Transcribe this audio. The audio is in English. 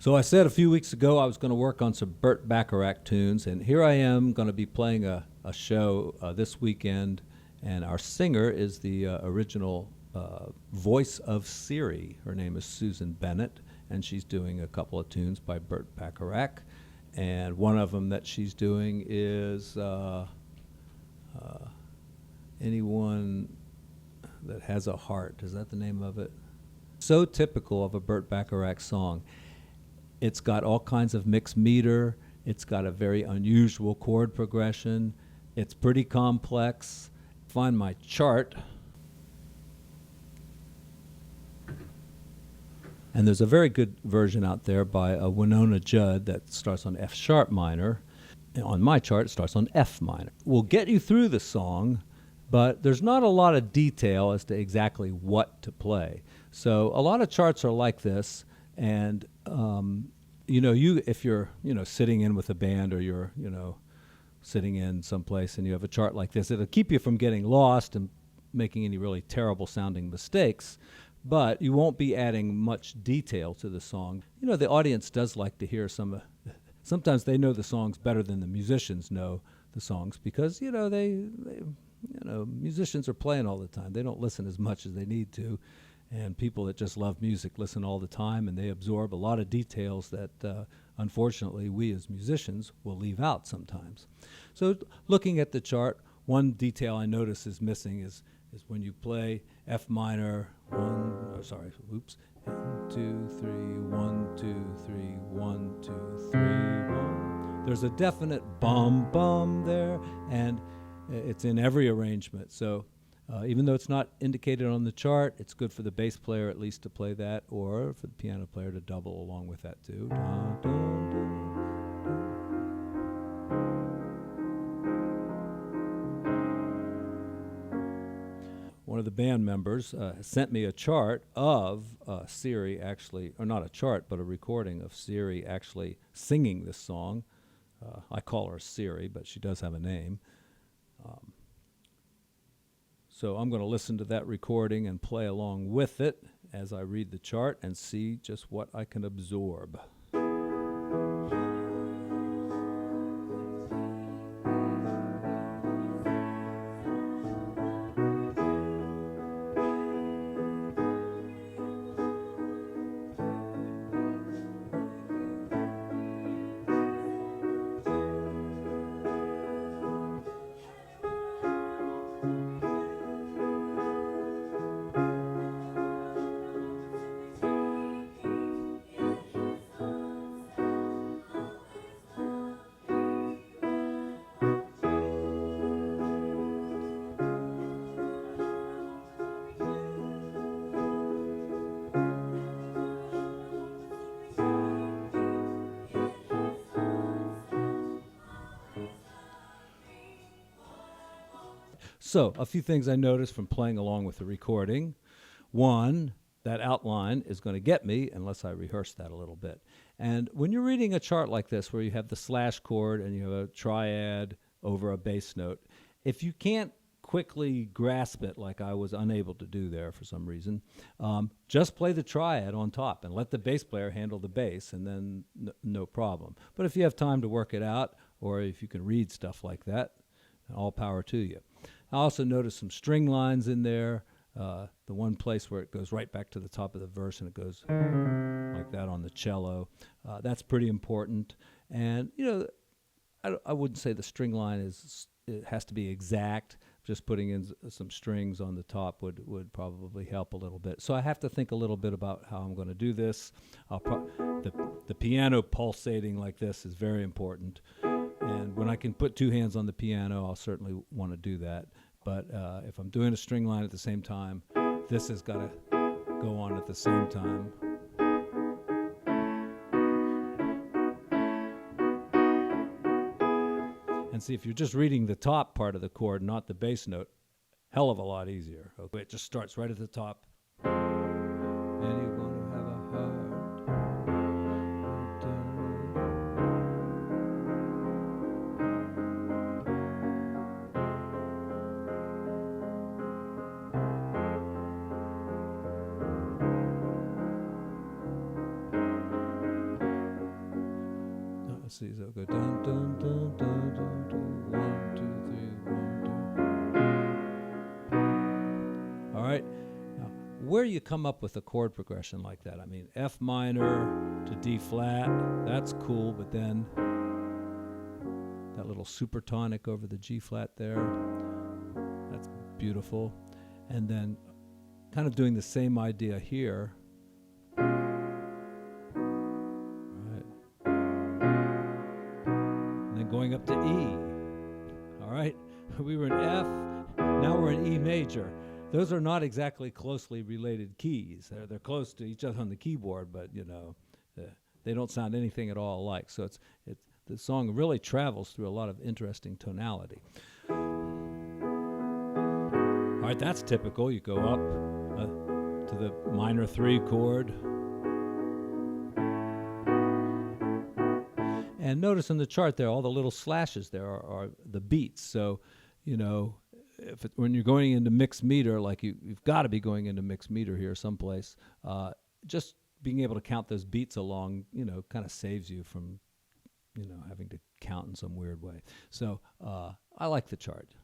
So I said a few weeks ago I was going to work on some Burt Bacharach tunes, and here I am going to be playing a show this weekend, and our singer is the original voice of Siri. Her name is Susan Bennett, and she's doing a couple of tunes by Burt Bacharach, and one of them that she's doing is Anyone That Has a Heart. Is that the name of it? So typical of a Burt Bacharach song. It's got all kinds of mixed meter. It's got a very unusual chord progression. It's pretty complex. Find my chart. And there's a very good version out there by Winona Judd that starts on F sharp minor. And on my chart, it starts on F minor. We'll get you through the song, but there's not a lot of detail as to exactly what to play. So a lot of charts are like this, and if you're sitting in with a band, or you're sitting in someplace and you have a chart like this, it'll keep you from getting lost and making any really terrible sounding mistakes, but you won't be adding much detail to the song. The audience does like to hear sometimes they know the songs better than the musicians know the songs, because musicians are playing all the time. They don't listen as much as they need to. And people that just love music listen all the time, and they absorb a lot of details that, unfortunately, we as musicians will leave out sometimes. So looking at the chart, one detail I notice is missing is when you play F minor, 1, 2, 3, 1, 2, 3, 1, 2, 3, 1. There's a definite bum, bum there, and it's in every arrangement. So even though it's not indicated on the chart, it's good for the bass player at least to play that, or for the piano player to double along with that too. Dun, dun, dun. One of the band members sent me a chart of Siri actually, or not a chart, but a recording of Siri actually singing this song. I call her Siri, but she does have a name. So I'm going to listen to that recording and play along with it as I read the chart and see just what I can absorb. So, a few things I noticed from playing along with the recording. One, that outline is going to get me unless I rehearse that a little bit. And when you're reading a chart like this, where you have the slash chord and you have a triad over a bass note, if you can't quickly grasp it like I was unable to do there for some reason, just play the triad on top and let the bass player handle the bass, and then no problem. But if you have time to work it out, or if you can read stuff like that, all power to you. I also noticed some string lines in there, the one place where it goes right back to the top of the verse and it goes like that on the cello. That's pretty important. And, I wouldn't say the string line it has to be exact. Just putting in some strings on the top would probably help a little bit. So I have to think a little bit about how I'm going to do this. The piano pulsating like this is very important. And when I can put two hands on the piano, I'll certainly want to do that. But if I'm doing a string line at the same time, this has got to go on at the same time. And see, if you're just reading the top part of the chord, not the bass note, hell of a lot easier. Okay? It just starts right at the top. Anyone who have a heart. Let's see. So go dun dun dun dun dun dun. 1, 2, 3, 1, 2. All right. Now, where you come up with a chord progression like that? I mean, F minor to D flat. That's cool, but then that little supertonic over the G flat there. That's beautiful. And then kind of doing the same idea here. Going up to E. All right, we were in F, now we're in E major. Those are not exactly closely related keys. They're close to each other on the keyboard, but you know, they don't sound anything at all alike. So the song really travels through a lot of interesting tonality. All right, that's typical. You go up to the minor 3 chord. And notice in the chart there, all the little slashes there are the beats. So, you know, when you're going into mixed meter, like you've got to be going into mixed meter here someplace, just being able to count those beats along, you know, kind of saves you from, you know, having to count in some weird way. So I like the chart.